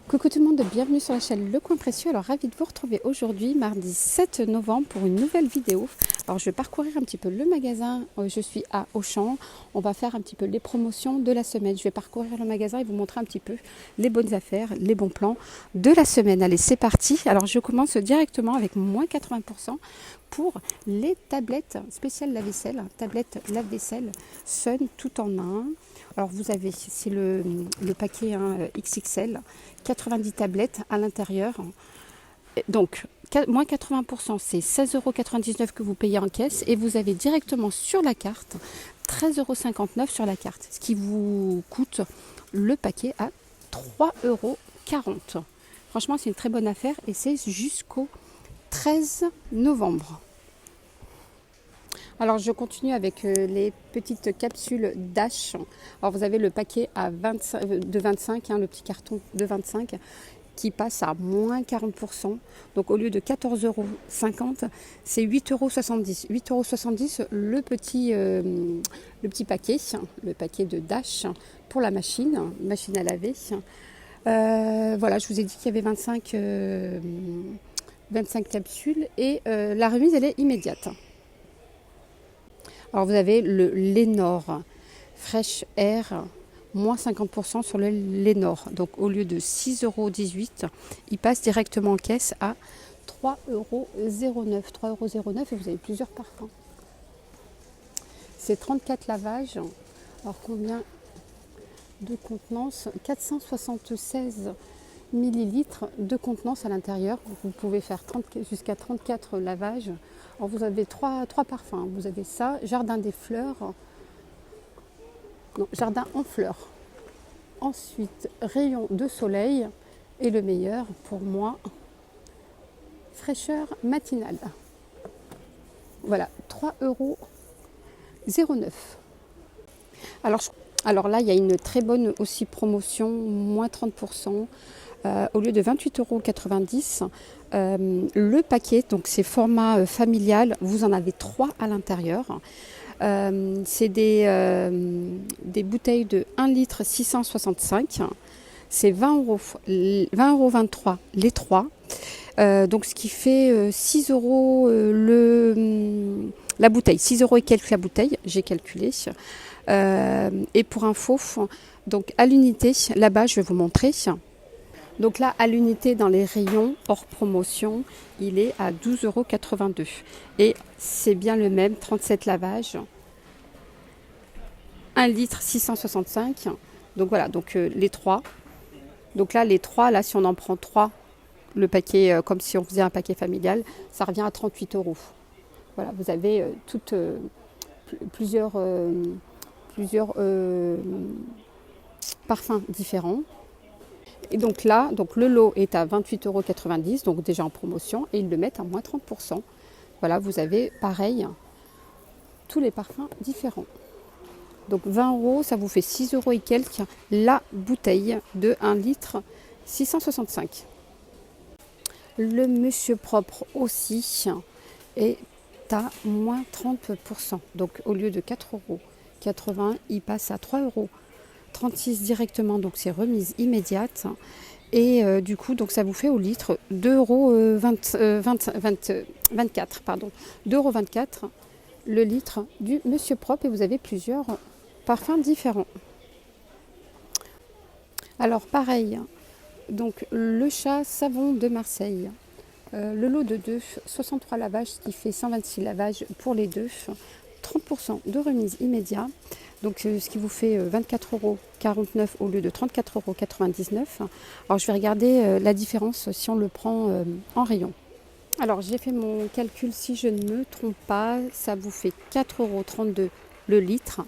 Coucou tout le monde, bienvenue sur la chaîne Le Coin Précieux. Alors ravi de vous retrouver aujourd'hui, mardi 7 novembre pour une nouvelle vidéo. Alors je vais parcourir un petit peu le magasin, je suis à Auchan. On va faire un petit peu les promotions de la semaine. Je vais parcourir le magasin et vous montrer un petit peu les bonnes affaires, les bons plans de la semaine. Allez, c'est parti. Alors je commence directement avec moins 80% pour les tablettes spéciales lave-vaisselle, tablettes lave-vaisselle Sun tout en un. Alors vous avez, c'est le paquet XXL, 90 tablettes à l'intérieur. Donc moins 80%, c'est 16,99 € que vous payez en caisse et vous avez directement sur la carte 13,59 € sur la carte, ce qui vous coûte le paquet à 3,40 €. Franchement, c'est une très bonne affaire et c'est jusqu'au 13 novembre. Alors je continue avec les petites capsules Dash. Alors vous avez le paquet à 25, de 25, le petit carton de 25 qui passe à moins 40%. Donc au lieu de 14,50 €, c'est 8,70 €. 8,70 € le petit paquet, le paquet de Dash pour la machine à laver. Voilà, je vous ai dit qu'il y avait 25 capsules et la remise elle est immédiate. Alors vous avez le Lenor Fresh Air, moins 50% sur le Lenor. Donc au lieu de 6,18 €, il passe directement en caisse à 3,09 €. 3,09 € et vous avez plusieurs parfums. C'est 34 lavages. Alors combien de contenance? 476 millilitres de contenance à l'intérieur. Vous pouvez faire jusqu'à 34 lavages. Alors vous avez trois parfums. Vous avez ça, Jardin des fleurs, non, Jardin en fleurs. Ensuite, Rayon de soleil et le meilleur pour moi, Fraîcheur matinale. Voilà, 3,09 €. Alors là, il y a une très bonne aussi promotion, moins 30%. Au lieu de 28,90 €, le paquet, donc c'est format familial, vous en avez 3 à l'intérieur. C'est des bouteilles de 1 litre 665. C'est 20,23 € les 3. Donc ce qui fait 6 € la bouteille, 6 € et quelques la bouteille, j'ai calculé. Et pour info, donc à l'unité, là-bas je vais vous montrer. Donc là, à l'unité dans les rayons hors promotion, il est à 12,82 €. Et c'est bien le même, 37 lavages, 1 litre 665. Donc voilà, donc les 3. Donc là, les 3, là, si on en prend 3, le paquet, comme si on faisait un paquet familial, ça revient à 38 €. Voilà, vous avez plusieurs parfums différents. Et donc là, le lot est à 28,90 €, donc déjà en promotion, et ils le mettent à moins 30%. Voilà, vous avez pareil, tous les parfums différents. Donc 20 €, ça vous fait 6 € et quelques la bouteille de 1 litre 665. Le Monsieur Propre aussi est à moins 30%. Donc au lieu de 4,80 €, il passe à 3,36 € directement, donc c'est remise immédiate. Et du coup, donc ça vous fait au litre 2,24 €, 2,24 € le litre du Monsieur Propre, et vous avez plusieurs parfums différents. Alors pareil, donc le chat savon de Marseille, le lot de 2, 63 lavages, ce qui fait 126 lavages pour les deux, 30% de remise immédiate. Donc ce qui vous fait 24,49 € au lieu de 34,99 €. Alors je vais regarder la différence si on le prend en rayon. Alors j'ai fait mon calcul, si je ne me trompe pas, ça vous fait 4,32 € le litre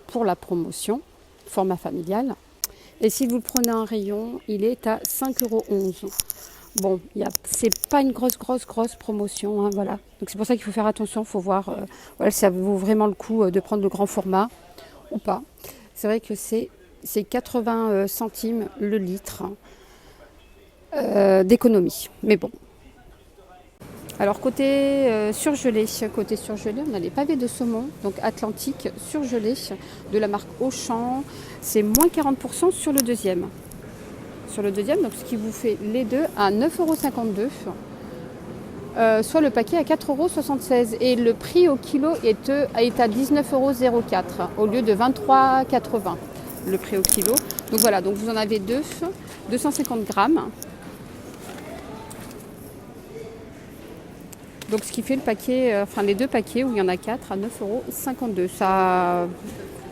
pour la promotion, format familial. Et si vous le prenez en rayon, il est à 5,11 €. Bon, c'est pas une grosse promotion, voilà. Donc c'est pour ça qu'il faut faire attention, il faut voir voilà, si ça vaut vraiment le coup de prendre le grand format ou pas. C'est vrai que c'est 80 centimes le litre d'économie. Mais bon. Alors côté surgelé, on a les pavés de saumon, donc Atlantique surgelé de la marque Auchan. C'est moins 40% sur le deuxième. sur le deuxième, donc ce qui vous fait les deux à 9,52 €. Soit le paquet à 4,76 € et le prix au kilo est à 19,04 € au lieu de 23,80 € le prix au kilo. Donc voilà, donc vous en avez deux, 250 grammes. Donc ce qui fait le paquet, enfin les deux paquets où il y en a 4 à 9,52 €. Ça,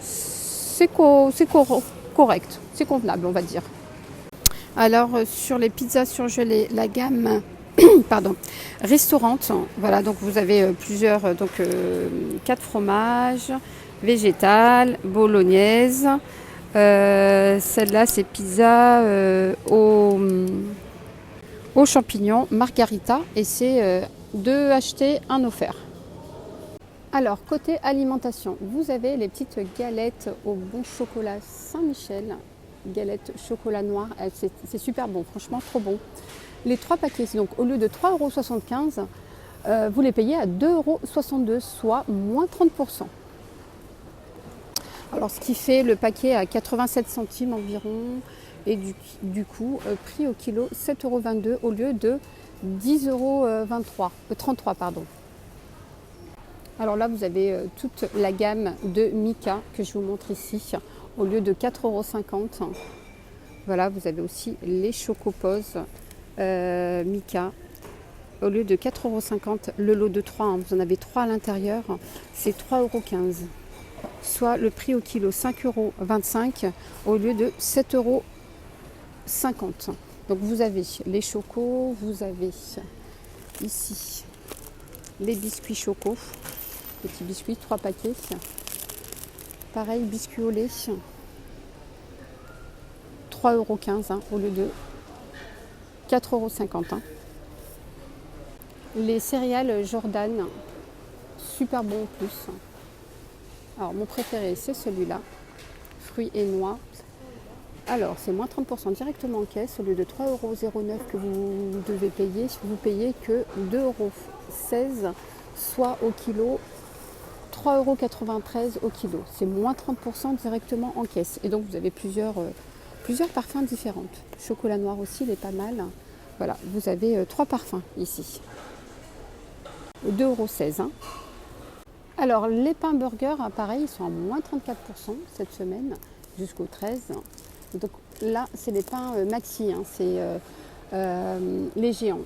c'est correct, c'est convenable on va dire. Alors sur les pizzas surgelées, la gamme pardon, restaurante, voilà, donc vous avez plusieurs, 4 fromages, végétale, bolognaise. Celle-là c'est pizza aux champignons, margarita, et c'est 2 achetés, 1 offert. Alors côté alimentation, vous avez les petites galettes au bon chocolat Saint-Michel, galettes chocolat noir, c'est super bon, franchement trop bon. Les 3 paquets, donc au lieu de 3,75 €, vous les payez à 2,62 €, soit moins 30%. Alors ce qui fait le paquet à 87 centimes environ, et du coup, prix au kilo 7,22 € au lieu de 10,33 €. Alors là, vous avez toute la gamme de Mika que je vous montre ici, au lieu de 4,50 €. Voilà, vous avez aussi les chocoposes Mika, au lieu de 4,50 €, le lot de 3, hein, vous en avez 3 à l'intérieur, c'est 3,15 €. Soit le prix au kilo 5,25 € au lieu de 7,50 €. Donc vous avez les chocos, vous avez ici les biscuits choco, petits biscuits, 3 paquets. Pareil, biscuits au lait, 3,15 € au lieu de 4,50 €. Les céréales Jordan, super bon en plus. Alors mon préféré c'est celui-là, fruits et noix. Alors c'est moins 30% directement en caisse, au lieu de 3,09 € que vous devez payer, vous payez que 2,16 €, soit au kilo 3,93 € au kilo. C'est moins 30% directement en caisse. Et donc vous avez plusieurs parfums différents. Chocolat noir aussi, il est pas mal. Voilà, vous avez 3 parfums ici. 2,16 €. Hein. Alors les pains burgers, pareil, ils sont à moins 34% cette semaine, jusqu'au 13. Donc là, c'est les pains maxi, hein, c'est les géants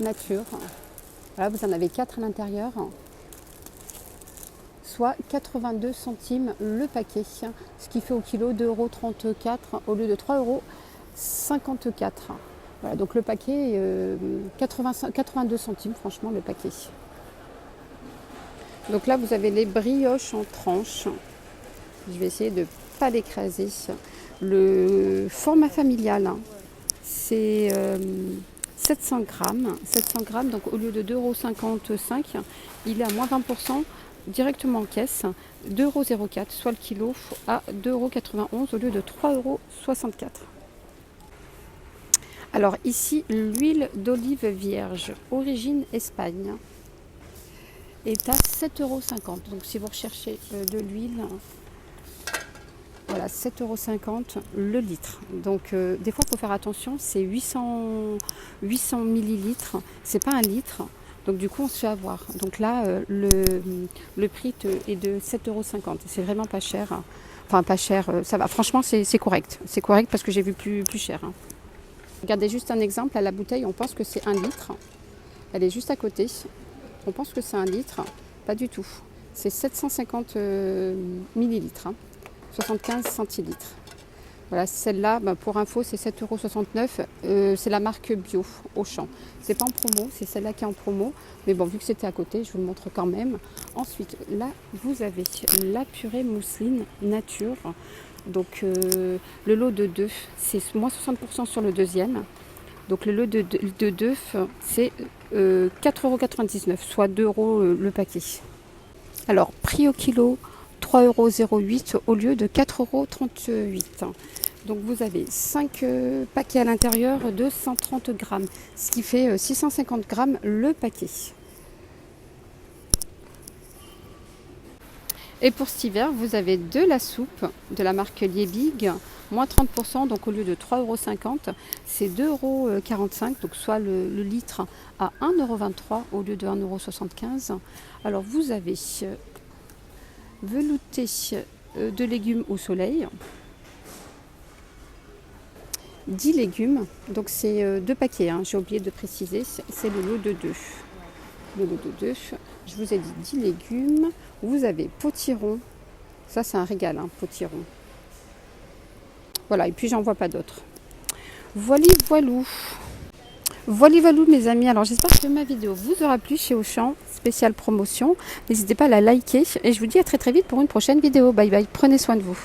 nature. Voilà, vous en avez 4 à l'intérieur, soit 82 centimes le paquet, ce qui fait au kilo 2,34 € au lieu de 3,54 €. Voilà, donc le paquet, 82 centimes, franchement, le paquet. Donc là, vous avez les brioches en tranches. Je vais essayer de ne pas l'écraser. Le format familial, c'est 700 grammes. 700 grammes, donc au lieu de 2,55 €, il est à moins 20% directement en caisse. 2,04 €, soit le kilo, à 2,91 € au lieu de 3,64 €. Alors ici, l'huile d'olive vierge, origine Espagne, est à 7,50 €. Donc si vous recherchez de l'huile, voilà, 7,50 € le litre. Donc des fois il faut faire attention, c'est 800 millilitres, c'est pas un litre. Donc du coup on se fait avoir. Donc là le prix est de 7,50 €. C'est vraiment pas cher. Enfin pas cher, ça va. Franchement c'est correct. C'est correct parce que j'ai vu plus cher. Hein. Regardez juste un exemple, à la bouteille on pense que c'est 1 litre. Elle est juste à côté. On pense que c'est 1 litre. Pas du tout. C'est 750 millilitres. Hein. 75 centilitres. Voilà, celle-là, pour info, c'est 7,69 €. C'est la marque Bio, Auchan. C'est pas en promo, c'est celle-là qui est en promo. Mais bon, vu que c'était à côté, je vous le montre quand même. Ensuite, là, vous avez la purée mousseline nature. Donc, le lot de 2, c'est moins 60% sur le deuxième. Donc, le lot de 2, c'est 4,99 €, soit 2 € le paquet. Alors, prix au kilo, 3,08 € au lieu de 4,38 €. Donc vous avez 5 paquets à l'intérieur de 130 grammes, ce qui fait 650 grammes le paquet. Et pour cet hiver, vous avez de la soupe de la marque Liebig moins 30%, donc au lieu de 3,50 €, c'est 2,45 €, donc soit le litre à 1,23 € au lieu de 1,75 €. Alors vous avez velouté de légumes au soleil, 10 légumes, donc c'est 2 paquets, hein, j'ai oublié de préciser, c'est le lot de 2. Le lot de 2, je vous ai dit 10 légumes. Vous avez potiron, ça c'est un régal, hein, potiron. Voilà, et puis j'en vois pas d'autres. Voilou. Voilou mes amis, alors j'espère que ma vidéo vous aura plu chez Auchan, spéciale promotion. N'hésitez pas à la liker et je vous dis à très vite pour une prochaine vidéo. Bye bye, prenez soin de vous.